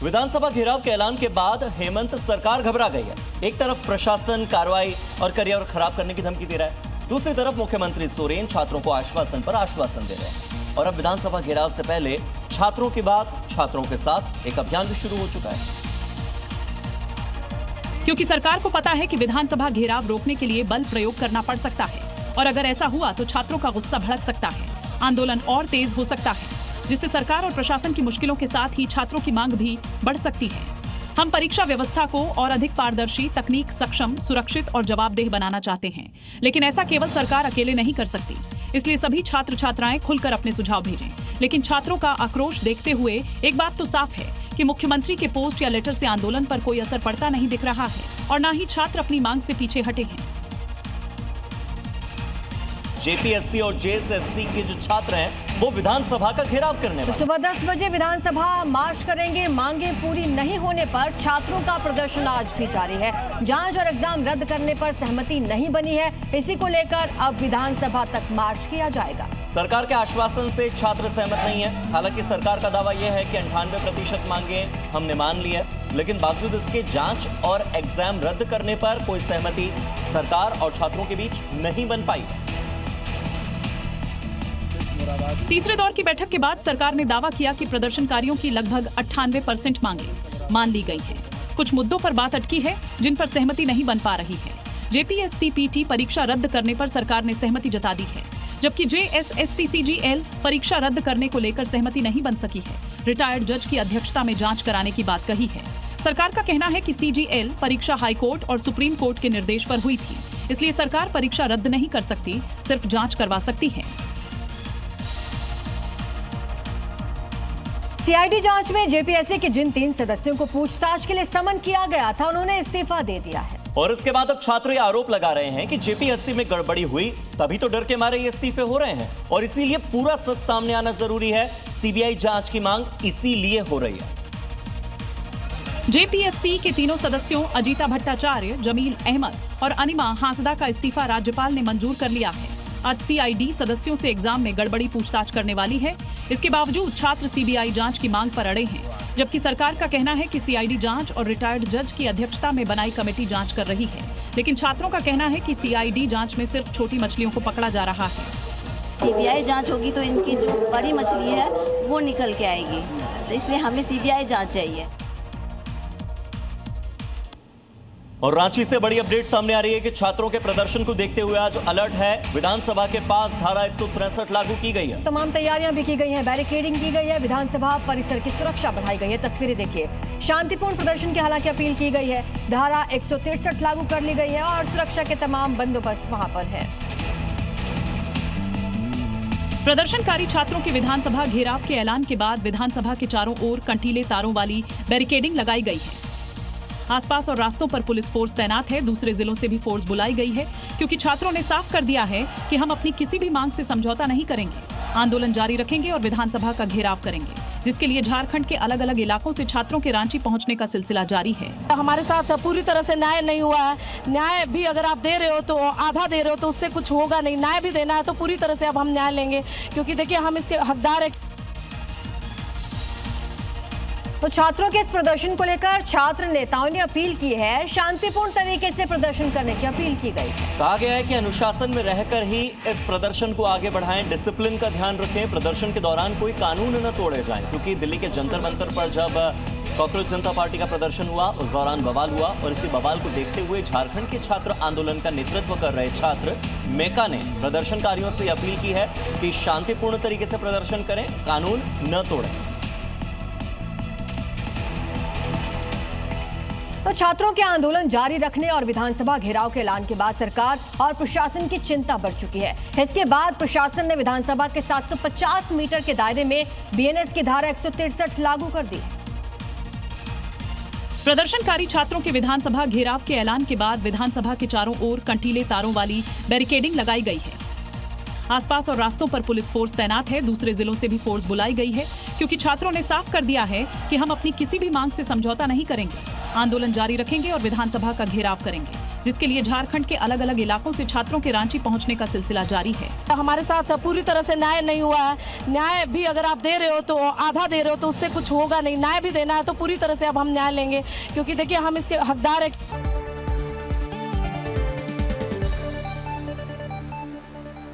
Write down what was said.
विधानसभा घेराव के ऐलान के बाद हेमंत सरकार घबरा गई है। एक तरफ प्रशासन कार्रवाई और करियर खराब करने की धमकी दे रहा है, दूसरी तरफ मुख्यमंत्री सोरेन छात्रों को आश्वासन पर आश्वासन दे रहे हैं। और अब विधानसभा घेराव से पहले छात्रों की बात, छात्रों के साथ एक अभियान भी शुरू हो चुका है। क्योंकि सरकार को पता है कि विधानसभा घेराव रोकने के लिए बल प्रयोग करना पड़ सकता है और अगर ऐसा हुआ तो छात्रों का गुस्सा भड़क सकता है, आंदोलन और तेज हो सकता है, जिससे सरकार और प्रशासन की मुश्किलों के साथ ही छात्रों की मांग भी बढ़ सकती है। हम परीक्षा व्यवस्था को और अधिक पारदर्शी, तकनीक सक्षम, सुरक्षित और जवाबदेह बनाना चाहते हैं, लेकिन ऐसा केवल सरकार अकेले नहीं कर सकती। इसलिए सभी छात्र छात्राएं खुलकर अपने सुझाव भेजें। लेकिन छात्रों का आक्रोश देखते हुए एक बात तो साफ है कि मुख्यमंत्री के पोस्ट या लेटर से आंदोलन पर कोई असर पड़ता नहीं दिख रहा है और न ही छात्र अपनी मांग से पीछे हटे हैं। जेपीएससी और जेएसएससी के जो छात्र हैं वो विधानसभा का घेराव करने वाले। सुबह 10 बजे विधानसभा मार्च करेंगे। मांगे पूरी नहीं होने पर छात्रों का प्रदर्शन आज भी जारी है। जांच और एग्जाम रद्द करने पर सहमति नहीं बनी है, इसी को लेकर अब विधानसभा तक मार्च किया जाएगा। सरकार के आश्वासन से छात्र सहमत नहीं है। हालांकि सरकार का दावा यह है कि 98% मांगे हमने मान ली है, लेकिन बावजूद इसके जांच और एग्जाम रद्द करने पर कोई सहमति सरकार और छात्रों के बीच नहीं बन पाई। तीसरे दौर की बैठक के बाद सरकार ने दावा किया कि प्रदर्शनकारियों की लगभग 98% मांगे मान ली गई हैं। कुछ मुद्दों पर बात अटकी है जिन पर सहमति नहीं बन पा रही है। जेपीएससी-पीटी परीक्षा रद्द करने पर सरकार ने सहमति जता दी है, जबकि जेएसएससी-सीजीएल परीक्षा रद्द करने को लेकर सहमति नहीं बन सकी है। रिटायर्ड जज की अध्यक्षता में जांच कराने की बात कही है। सरकार का कहना है कि सीजीएल परीक्षा हाईकोर्ट और सुप्रीम कोर्ट के निर्देश पर हुई थी, इसलिए सरकार परीक्षा रद्द नहीं कर सकती, सिर्फ जांच करवा सकती है। सीआईडी जांच में जेपीएससी के जिन 3 सदस्यों को पूछताछ के लिए समन किया गया था, उन्होंने इस्तीफा दे दिया है। और इसके बाद अब छात्र ये आरोप लगा रहे हैं कि जेपीएससी में गड़बड़ी हुई, तभी तो डर के मारे ये इस्तीफे हो रहे हैं और इसीलिए पूरा सच सामने आना जरूरी है। सीबीआई जांच की मांग इसीलिए हो रही है। जेपीएससी के तीनों सदस्यों अजीता भट्टाचार्य, जमील अहमद और अनिमा हांसदा का इस्तीफा राज्यपाल ने मंजूर कर लिया है। आज सीआईडी सदस्यों से एग्जाम में गड़बड़ी पूछताछ करने वाली है। इसके बावजूद छात्र सीबीआई जांच की मांग पर अड़े हैं, जबकि सरकार का कहना है कि सीआईडी जांच और रिटायर्ड जज की अध्यक्षता में बनाई कमेटी जांच कर रही है। लेकिन छात्रों का कहना है कि सीआईडी जांच में सिर्फ छोटी मछलियों को पकड़ा जा रहा है। सीबीआई जांच होगी तो इनकी जो बड़ी मछली है वो निकल के आएगी, तो इसलिए हमें सीबीआई जांच चाहिए। और रांची से बड़ी अपडेट सामने आ रही है कि छात्रों के प्रदर्शन को देखते हुए आज अलर्ट है। विधानसभा के पास धारा 163 लागू की गई है। तमाम तैयारियां भी की गई हैं, बैरिकेडिंग की गई है, विधानसभा परिसर की सुरक्षा बढ़ाई गई है। तस्वीरें देखिए। शांतिपूर्ण प्रदर्शन की हालांकि अपील की गई है। धारा 163 लागू कर ली गई है और सुरक्षा के तमाम बंदोबस्त वहां पर है। प्रदर्शनकारी छात्रों के विधानसभा घेराव के ऐलान के बाद विधानसभा के चारों ओर कंटीले तारों वाली बैरिकेडिंग लगाई गई है। आसपास और रास्तों पर पुलिस फोर्स तैनात है। दूसरे जिलों से भी फोर्स बुलाई गई है, क्योंकि छात्रों ने साफ कर दिया है कि हम अपनी किसी भी मांग से समझौता नहीं करेंगे, आंदोलन जारी रखेंगे और विधानसभा का घेराव करेंगे, जिसके लिए झारखंड के अलग अलग इलाकों से छात्रों के रांची पहुंचने का सिलसिला जारी है। हमारे साथ पूरी तरह से न्याय नहीं हुआ है। न्याय भी अगर आप दे रहे हो तो आधा दे रहे हो तो उससे कुछ होगा नहीं। न्याय भी देना है तो पूरी तरह से अब हम न्याय लेंगे, क्योंकि देखिए हम इसके हकदार है। तो छात्रों के इस प्रदर्शन को लेकर छात्र नेताओं ने अपील की है, शांतिपूर्ण तरीके से प्रदर्शन करने की अपील की गई। कहा गया है कि अनुशासन में रहकर ही इस प्रदर्शन को आगे बढ़ाएं, डिसिप्लिन का ध्यान रखें, प्रदर्शन के दौरान कोई कानून न तोड़े जाएं, क्योंकि दिल्ली के जंतर मंतर पर जब कांग्रेस जनता पार्टी का प्रदर्शन हुआ उस दौरान बवाल हुआ और इसी बवाल को देखते हुए झारखंड के छात्र आंदोलन का नेतृत्व कर रहे छात्र मेका ने प्रदर्शनकारियों से अपील की है कि शांतिपूर्ण तरीके से प्रदर्शन करें, कानून न तोड़ें। तो छात्रों के आंदोलन जारी रखने और विधानसभा घेराव के ऐलान के बाद सरकार और प्रशासन की चिंता बढ़ चुकी है। इसके बाद प्रशासन ने विधानसभा के 750 मीटर के दायरे में बीएनएस की धारा 163 लागू कर दी। प्रदर्शनकारी छात्रों के विधानसभा घेराव के ऐलान के बाद विधानसभा के चारों ओर कंटीले तारों वाली बैरिकेडिंग लगाई गई है। आसपास और रास्तों पर पुलिस फोर्स तैनात है। दूसरे जिलों से भी फोर्स बुलाई गई है, क्योंकि छात्रों ने साफ कर दिया है कि हम अपनी किसी भी मांग से समझौता नहीं करेंगे, आंदोलन जारी रखेंगे और विधानसभा का घेराव करेंगे, जिसके लिए झारखंड के अलग अलग इलाकों से छात्रों के रांची पहुंचने का सिलसिला जारी है। हमारे साथ पूरी तरह से न्याय नहीं हुआ है। न्याय भी अगर आप दे रहे हो तो आधा दे रहे हो तो उससे कुछ होगा नहीं। न्याय भी देना है तो पूरी तरह से अब हम न्याय लेंगे, क्योंकि देखिए हम इसके हकदार है।